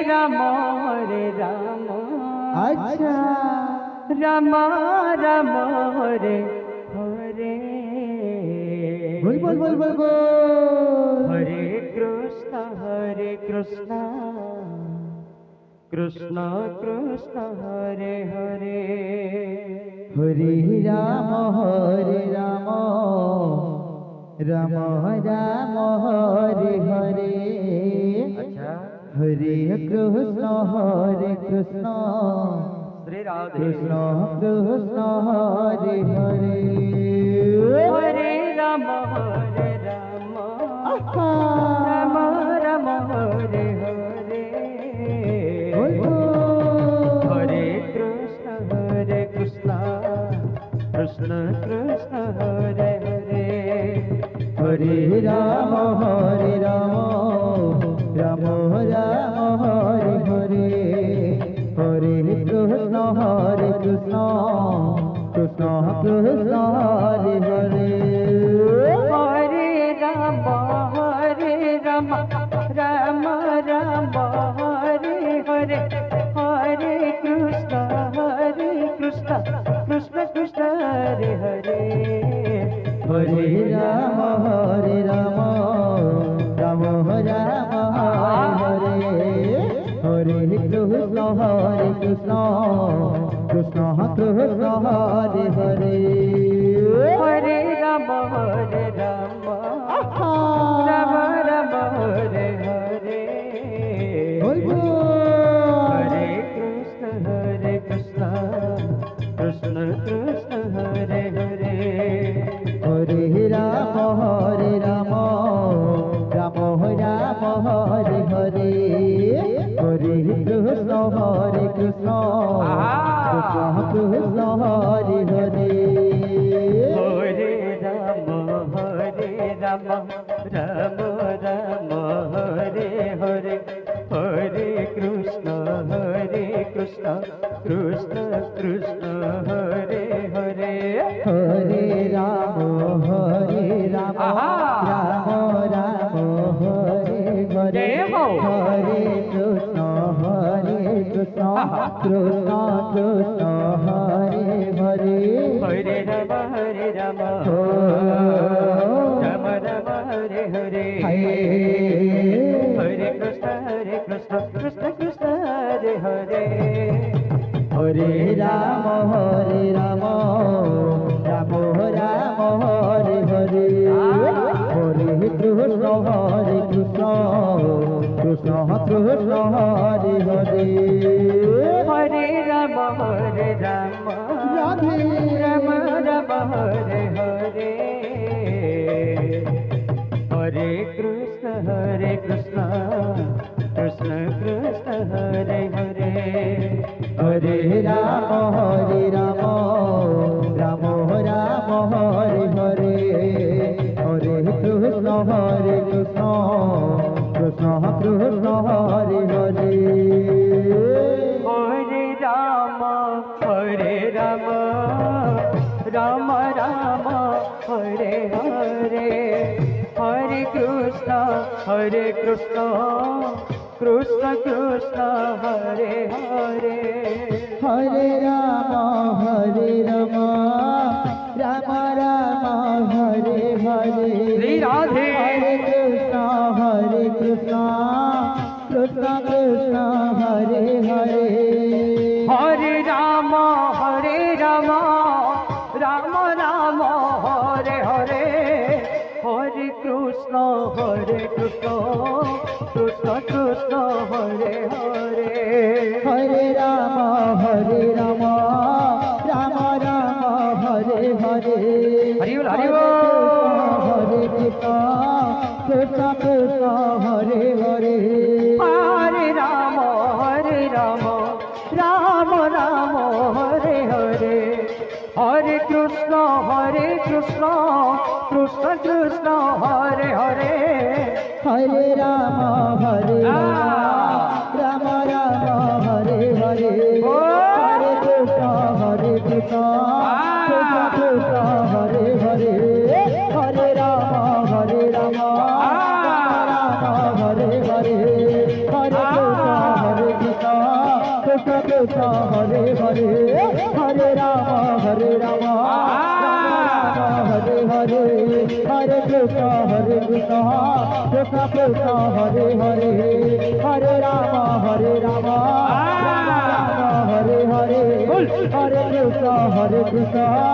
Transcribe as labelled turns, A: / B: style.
A: राम हरे राम
B: अच्छा
A: राम राम हरे हरे
B: बोल बोल बोल बोल बोल
A: हरे कृष्ण कृष्ण कृष्ण हरे हरे
B: हरे राम राम राम हरे हरे
A: अच्छा
B: हरे कृष्ण
A: श्री राधे
B: कृष्ण कृष्ण हरे हरे
A: हरे राम राम राम हरे हरे हरे कृष्ण कृष्ण कृष्ण हरे हरे
B: हरे राम राम राम हरे हरे हरे कृष्ण कृष्ण कृष्ण हरे हरे
A: हरे राम राम राम हरे हरे हरे कृष्ण कृष्ण कृष्ण हरे हरे
B: हरे राम राम राम हरे हरे कृष्ण कृष्ण कृष्ण हरे हरे
A: हरे राम राम राम हरे हरे हरे कृष्ण कृष्ण कृष्ण हरे हरे
B: हरे राम राम राम हरे हरे हरे कृष्ण कृष्ण कृष्ण हरे हरे
A: हरे राम राम राम हरे हरे हरे कृष्ण कृष्ण कृष्ण हरे हरे
B: हरे राम राम राम हरे हरे हरे कृष्ण कृष्ण कृष्ण हरे हरे
A: हरे राम राम राम हरे हरे हरे कृष्ण कृष्ण कृष्ण हरे हरे
B: हरे राम राम राम हरे हरे हरे कृष्ण कृष्ण कृष्ण हरे हरे
A: हरे राम
B: राधे
A: राम राम हरे हरे हरे कृष्ण कृष्ण कृष्ण हरे हरे
B: हरे राम राम राम हरे हरे हरे कृष्ण कृष्ण कृष्ण हरे हरे
A: हरे राम राम राम हरे हरे हरे कृष्ण कृष्ण कृष्ण हरे हरे
B: हरे राम राम राम हरे हरे
A: श्री राधे
B: हरे कृष्ण कृष्ण कृष्ण हरे हरे
A: हरे राम राम राम हरे हरे हरे कृष्ण कृष्ण कृष्ण हरे हरे
B: हरे राम राम राम हरे हरे
A: हरि बोल हरि
B: हरे कृष्ण कृष्ण हरे हरे
A: हरे राम राम राम हरे हरे हरे कृष्ण कृष्ण कृष्ण हरे हरे
B: हरे राम राम राम हरे हरे हरे कृष्ण कृष्ण कृष्ण हरे हरे हरे राम राम राम हरे हरे हरे कृष्ण हरे কৃষ্ণ হরে হরে হরে রাম হরে রাম হরে হরে হরে কৃষ্ণ কৃষ্ণ কৃষ্ণ হরে হরে হরে রাম হরে রাম রাম রাম হরে হরে হরে কৃষ্ণ